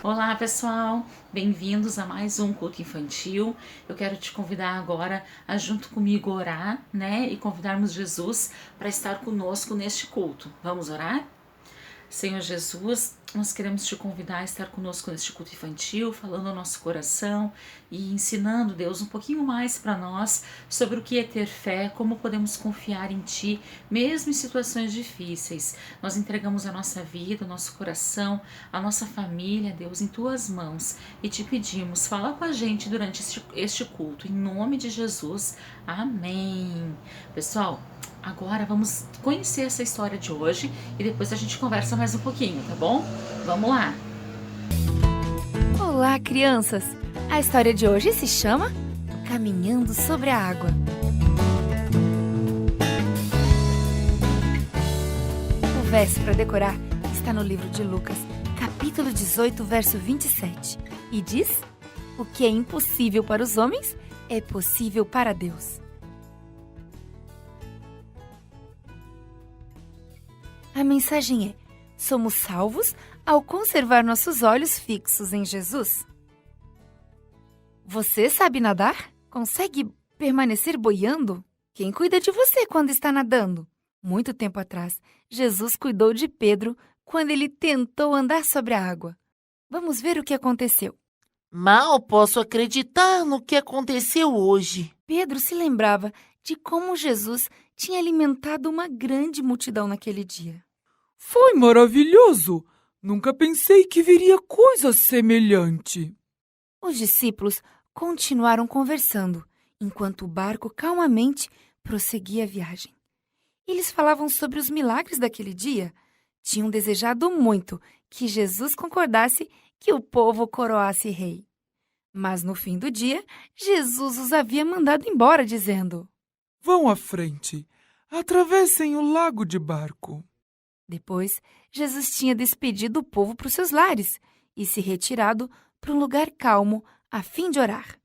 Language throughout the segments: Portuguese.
Olá pessoal, bem-vindos a mais um culto infantil. Eu quero te convidar agora a junto comigo orar, e convidarmos Jesus para estar conosco neste culto. Vamos orar? Senhor Jesus, nós queremos te convidar a estar conosco neste culto infantil, falando ao nosso coração e ensinando, Deus, um pouquinho mais para nós sobre o que é ter fé, como podemos confiar em Ti, mesmo em situações difíceis. Nós entregamos a nossa vida, o nosso coração, a nossa família, Deus, em Tuas mãos e te pedimos, fala com a gente durante este culto, em nome de Jesus. Amém. Pessoal, agora vamos conhecer essa história de hoje e depois a gente conversa mais um pouquinho, tá bom? Vamos lá! Olá, crianças! A história de hoje se chama Caminhando sobre a Água. O verso para decorar está no livro de Lucas, capítulo 18, verso 27, e diz: O que é impossível para os homens é possível para Deus. A mensagem é: somos salvos ao conservar nossos olhos fixos em Jesus. Você sabe nadar? Consegue permanecer boiando? Quem cuida de você quando está nadando? Muito tempo atrás, Jesus cuidou de Pedro quando ele tentou andar sobre a água. Vamos ver o que aconteceu. Mal posso acreditar no que aconteceu hoje. Pedro se lembrava de como Jesus tinha alimentado uma grande multidão naquele dia. Foi maravilhoso! Nunca pensei que veria coisa semelhante. Os discípulos continuaram conversando, enquanto o barco calmamente prosseguia a viagem. Eles falavam sobre os milagres daquele dia. Tinham desejado muito que Jesus concordasse que o povo coroasse rei. Mas no fim do dia, Jesus os havia mandado embora, dizendo: Vão à frente, atravessem o lago de barco. Depois, Jesus tinha despedido o povo para os seus lares e se retirado para um lugar calmo a fim de orar.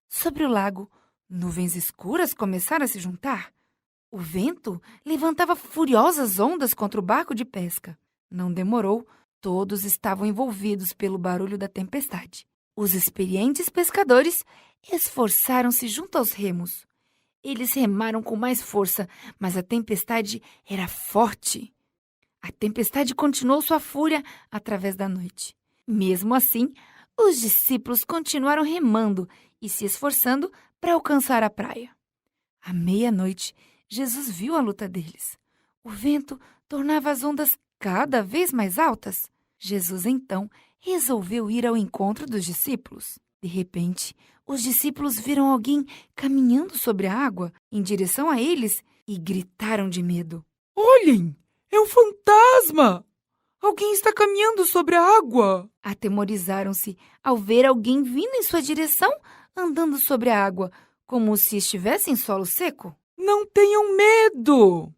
Sobre o lago, nuvens escuras começaram a se juntar. O vento levantava furiosas ondas contra o barco de pesca. Não demorou, todos estavam envolvidos pelo barulho da tempestade. Os experientes pescadores esforçaram-se junto aos remos. Eles remaram com mais força, mas a tempestade era forte. A tempestade continuou sua fúria através da noite. Mesmo assim, os discípulos continuaram remando e se esforçando para alcançar a praia. À meia-noite, Jesus viu a luta deles. O vento tornava as ondas cada vez mais altas. Jesus, então, resolveu ir ao encontro dos discípulos. De repente, os discípulos viram alguém caminhando sobre a água em direção a eles e gritaram de medo. Olhem! É um fantasma! Alguém está caminhando sobre a água! Atemorizaram-se ao ver alguém vindo em sua direção, andando sobre a água, como se estivesse em solo seco. Não tenham medo!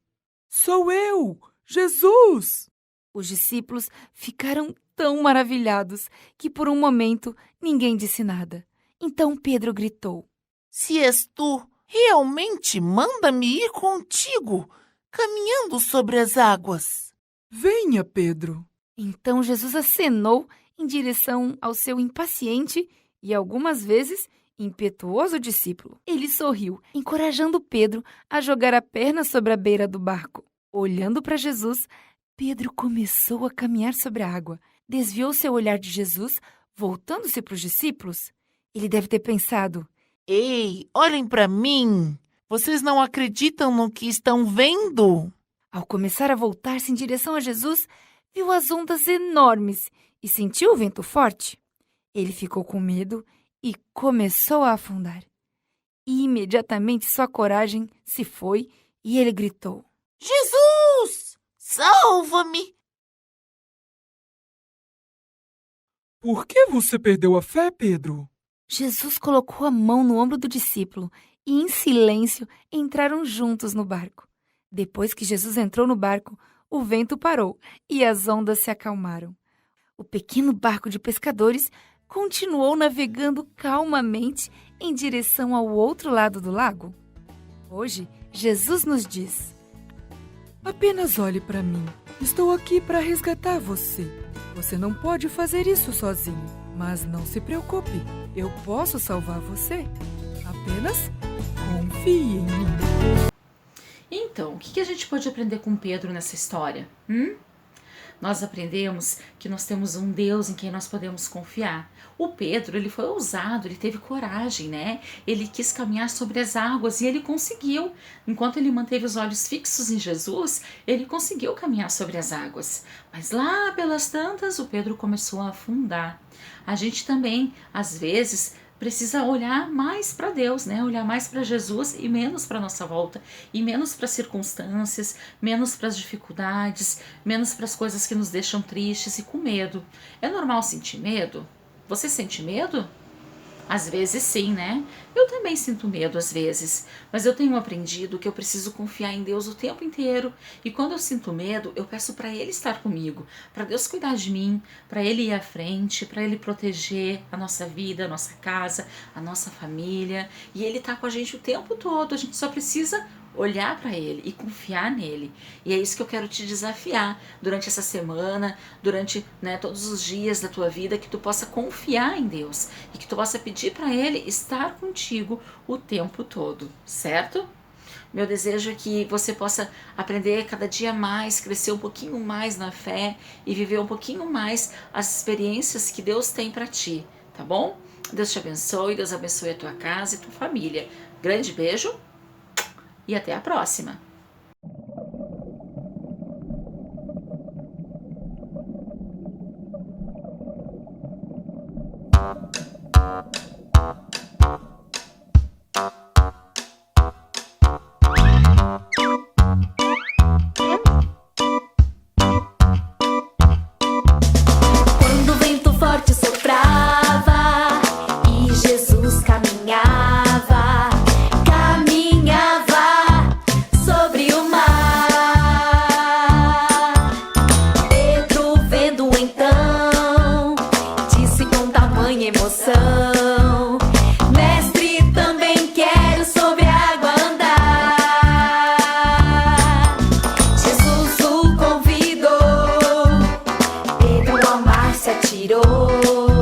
Sou eu, Jesus! Os discípulos ficaram tão maravilhados que por um momento ninguém disse nada. Então Pedro gritou: Se és tu, realmente manda-me ir contigo, caminhando sobre as águas. Venha, Pedro. Então Jesus acenou em direção ao seu impaciente e, algumas vezes, impetuoso discípulo. Ele sorriu, encorajando Pedro a jogar a perna sobre a beira do barco. Olhando para Jesus, Pedro começou a caminhar sobre a água. Desviou seu olhar de Jesus, voltando-se para os discípulos. Ele deve ter pensado: Ei, olhem para mim! Vocês não acreditam no que estão vendo? Ao começar a voltar-se em direção a Jesus, viu as ondas enormes e sentiu o vento forte. Ele ficou com medo e começou a afundar. Imediatamente sua coragem se foi e ele gritou: Jesus, salva-me! Por que você perdeu a fé, Pedro? Jesus colocou a mão no ombro do discípulo e, em silêncio, entraram juntos no barco. Depois que Jesus entrou no barco, o vento parou e as ondas se acalmaram. O pequeno barco de pescadores continuou navegando calmamente em direção ao outro lado do lago. Hoje, Jesus nos diz: Apenas olhe para mim. Estou aqui para resgatar você. Você não pode fazer isso sozinho, mas não se preocupe. Eu posso salvar você. Apenas confie em mim. Então, o que a gente pode aprender com Pedro nessa história? Nós aprendemos que nós temos um Deus em quem nós podemos confiar. O Pedro, ele foi ousado, ele teve coragem, né? Ele quis caminhar sobre as águas e ele conseguiu. Enquanto ele manteve os olhos fixos em Jesus, ele conseguiu caminhar sobre as águas. Mas lá pelas tantas, o Pedro começou a afundar. A gente também, às vezes, precisa olhar mais para Deus, né? Olhar mais para Jesus e menos para nossa volta, e menos para as circunstâncias, menos para as dificuldades, menos para as coisas que nos deixam tristes e com medo. É normal sentir medo? Você sente medo? Às vezes sim, né? Eu também sinto medo às vezes, mas eu tenho aprendido que eu preciso confiar em Deus o tempo inteiro, e quando eu sinto medo, eu peço para Ele estar comigo, para Deus cuidar de mim, para Ele ir à frente, para Ele proteger a nossa vida, a nossa casa, a nossa família, e Ele tá com a gente o tempo todo. A gente só precisa olhar para Ele e confiar nele. E é isso que eu quero te desafiar durante essa semana, durante, né, todos os dias da tua vida, que tu possa confiar em Deus e que tu possa pedir para Ele estar contigo o tempo todo, certo? Meu desejo é que você possa aprender cada dia mais, crescer um pouquinho mais na fé e viver um pouquinho mais as experiências que Deus tem para ti, tá bom? Deus te abençoe, Deus abençoe a tua casa e tua família. Grande beijo e até a próxima! Quando o vento forte soprava e Jesus caminhava sobre o mar. Pedro, vendo então, disse com tamanha emoção: Mestre, também quero sobre a água andar. Jesus o convidou, Pedro ao mar se atirou.